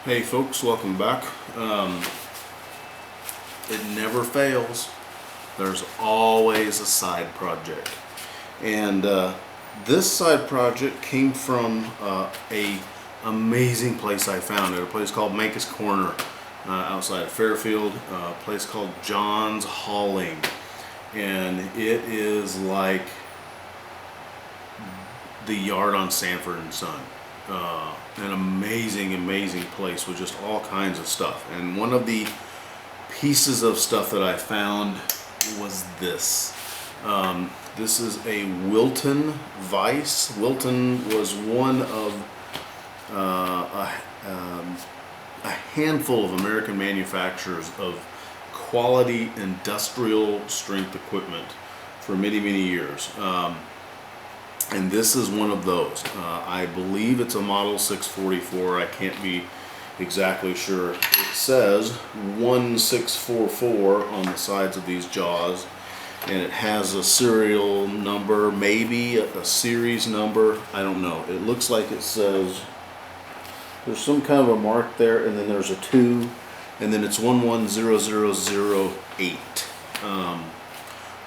Hey folks, welcome back. It never fails. There's always a side project. And this side project came from a amazing place I found at a place called Mancus Corner outside of Fairfield, a place called John's Hauling. And it is like the yard on Sanford and Son. An amazing place with just all kinds of stuff. And one of the pieces of stuff that I found was this. This is a Wilton Vise. Wilton was one of a handful of American manufacturers of quality industrial strength equipment for many years. And this is one of those. I believe it's a model 644. I can't be exactly sure. It says 1644 on the sides of these jaws, and it has a serial number, maybe a series number. I don't know. It looks like it says there's some kind of a mark there, and then there's a 2, and then it's 110008.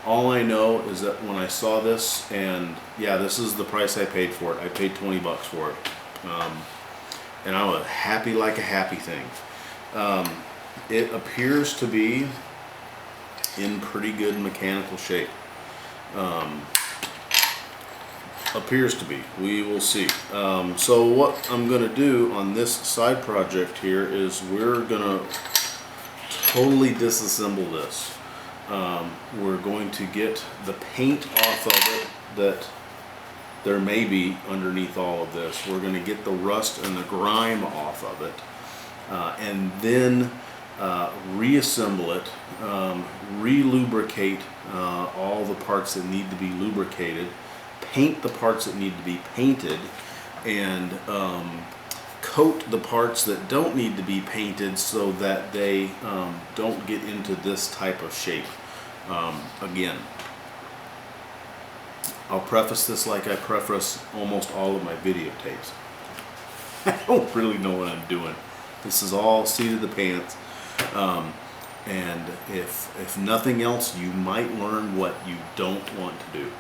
All I know is that when I saw this, and yeah, this is the price I paid for it. I paid 20 bucks for it. And I was happy like a happy thing. It appears to be in pretty good mechanical shape. Appears to be. We will see. So what I'm going to do on this side project here is we're going to totally disassemble this. We're going to get the paint off of it that there may be underneath all of this. We're going to get the rust and the grime off of it, and then reassemble it, re-lubricate all the parts that need to be lubricated, paint the parts that need to be painted, and coat the parts that don't need to be painted so that they don't get into this type of shape. Again, I'll preface this like I preface almost all of my videotapes. I don't really know what I'm doing. This is all seat of the pants. And if nothing else, you might learn what you don't want to do.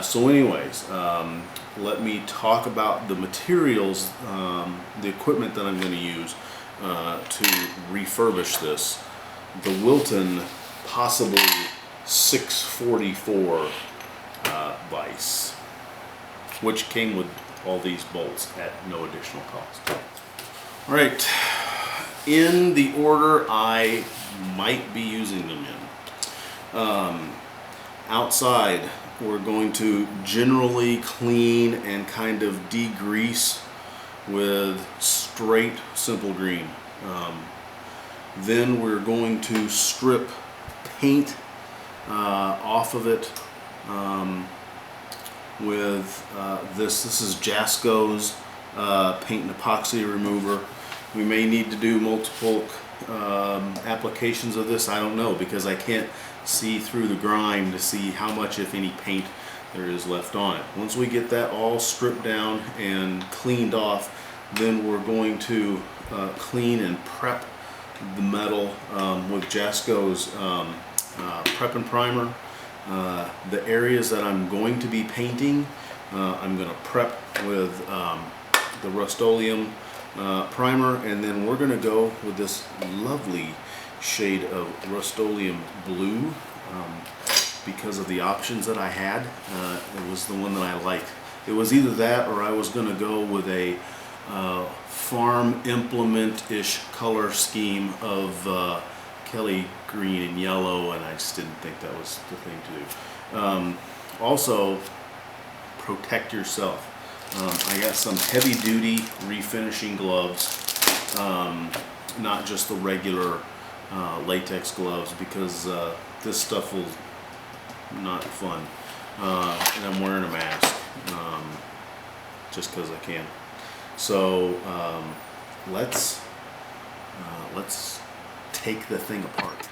So anyways, let me talk about the materials, the equipment that I'm going to use to refurbish this. The Wilton possibly 644 Vise, which came with all these bolts at no additional cost. Alright, in the order I might be using them in. Outside, we're going to generally clean and kind of degrease with straight simple green. Then we're going to strip paint off of it with this is Jasco's paint and epoxy remover. We may need to do multiple applications of this. I don't know, because I can't see through the grime to see how much, if any, paint there is left on it. Once we get that all stripped down and cleaned off, then we're going to clean and prep the metal with Jasco's prep and primer. The areas that I'm going to be painting, I'm going to prep with the Rust-Oleum primer, and then we're going to go with this lovely shade of Rust-Oleum blue because of the options that I had. It was the one that I liked. It was either that or I was going to go with a farm implement-ish color scheme of Kelly green and yellow, and I just didn't think that was the thing to do. Also, protect yourself. I got some heavy-duty refinishing gloves, not just the regular latex gloves, because this stuff was not fun. And I'm wearing a mask just because I can. So let's take the thing apart.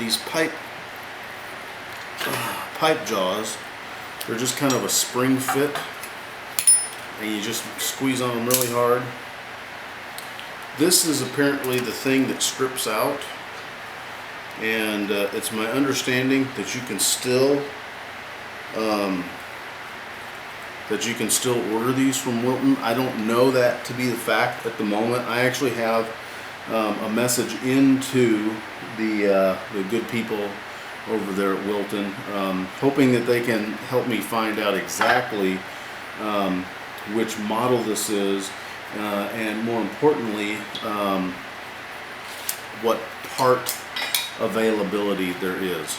these pipe jaws, they're just kind of a spring fit, and you just squeeze on them really hard. This is apparently the thing that strips out, and it's my understanding that you can still order these from Wilton. I don't know that to be the fact at the moment. I actually have a message into the good people over there at Wilton, hoping that they can help me find out exactly which model this is, and more importantly, what part availability there is.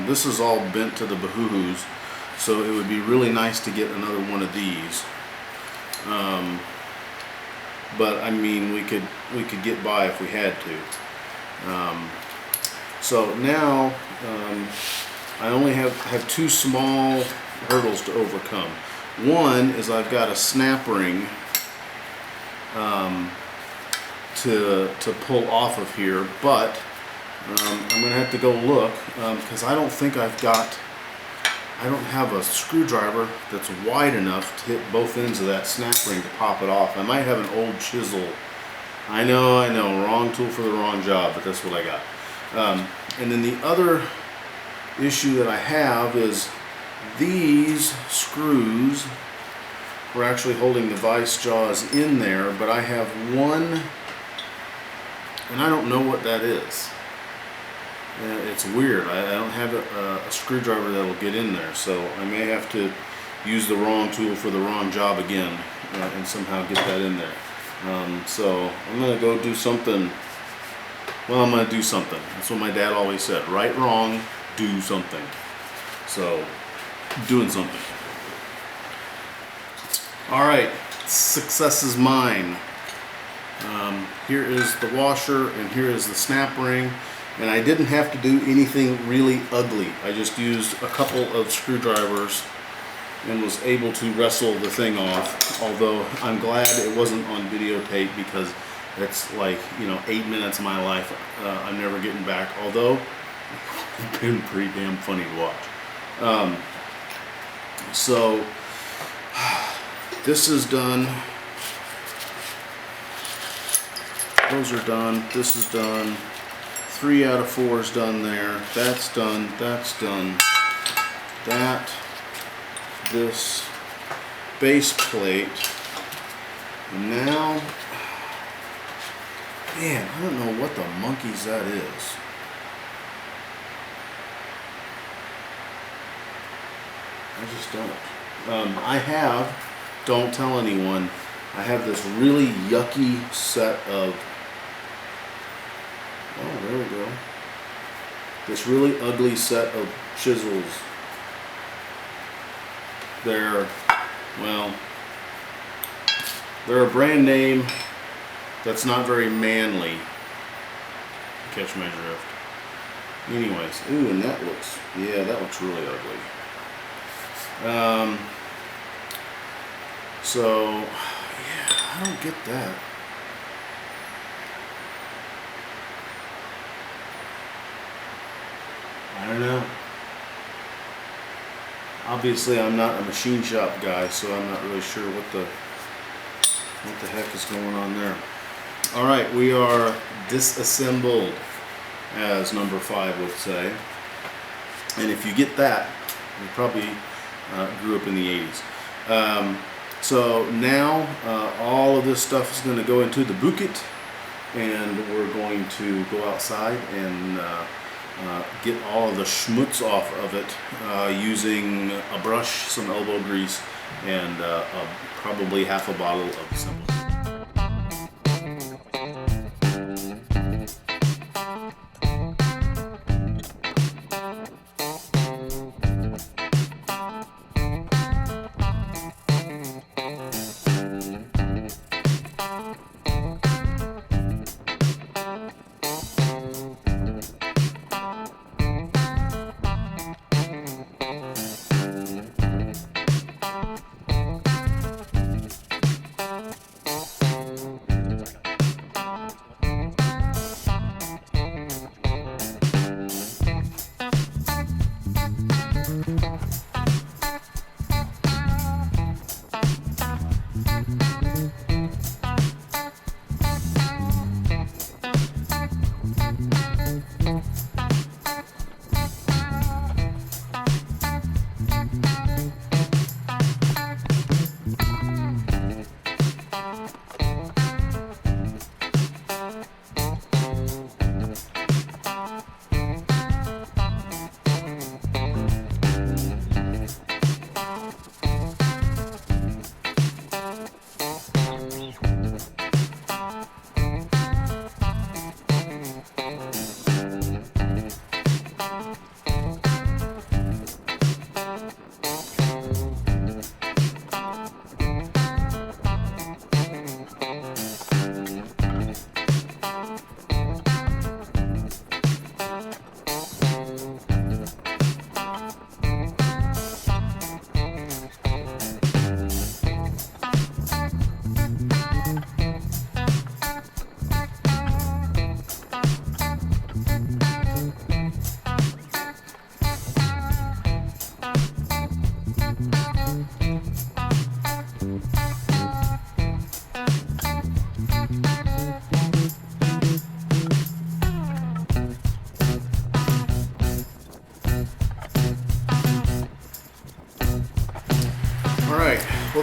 This is all bent to the behoo-hoos, so it would be really nice to get another one of these. But I mean, we could get by if we had to. So now I only have two small hurdles to overcome. One is I've got a snap ring to pull off of here, but I'm gonna have to go look because I don't have a screwdriver that's wide enough to hit both ends of that snap ring to pop it off. I might have an old chisel. I know, wrong tool for the wrong job, but that's what I got. And then the other issue that I have is these screws were actually holding the vise jaws in there, but I have one, and I don't know what that is. It's weird. I don't have a screwdriver that'll get in there, so I may have to use the wrong tool for the wrong job again and somehow get that in there. So I'm going to go do something. Well, I'm going to do something. That's what my dad always said. Right, wrong, do something. So, doing something. Alright, success is mine. Here is the washer, and here is the snap ring. And I didn't have to do anything really ugly. I just used a couple of screwdrivers and was able to wrestle the thing off. Although I'm glad it wasn't on videotape, because it's like, 8 minutes of my life I'm never getting back. Although it's been pretty damn funny to watch. So this is done. Those are done. This is done. 3 out of 4 is done there. That's done. That's done. This base plate. And now, man, I don't know what the monkeys that is. I just don't. Don't tell anyone, I have this really yucky set of, oh, there we go. This really ugly set of chisels. They're a brand name that's not very manly. Catch my drift. Anyways, ooh, and that looks really ugly. So, yeah, I don't get that. I don't know. Obviously, I'm not a machine shop guy, so I'm not really sure what the heck is going on there. All right, we are disassembled, as number 5 would say. And if you get that, you probably grew up in the 80s. So now all of this stuff is going to go into the bucket, and we're going to go outside and get all of the schmutz off of it using a brush, some elbow grease, and probably half a bottle of simple.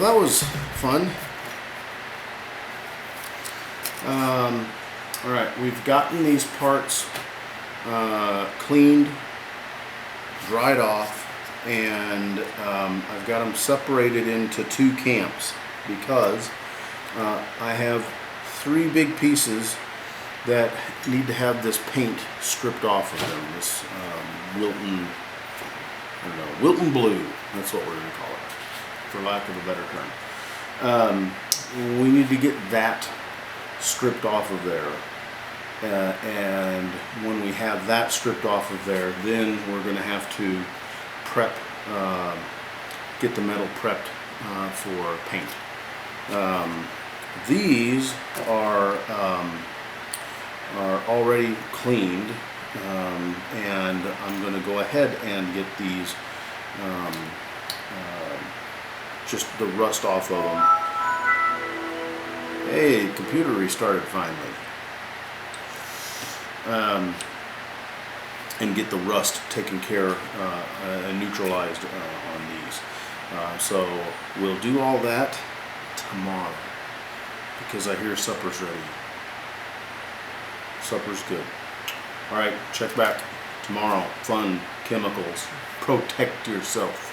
that was fun. Alright, we've gotten these parts cleaned, dried off, and I've got them separated into 2 camps because I have 3 big pieces that need to have this paint stripped off of them. This Wilton, I don't know, Wilton blue, that's what we're going to call it, for lack of a better term. We need to get that stripped off of there. And when we have that stripped off of there, then we're going to have to prep, get the metal prepped for paint. These are already cleaned, and I'm going to go ahead and get these, just the rust off of them. Hey, computer restarted finally. And get the rust taken care and neutralized on these. So we'll do all that tomorrow because I hear supper's ready. Supper's good. Alright, check back tomorrow. Fun, chemicals. Protect yourself.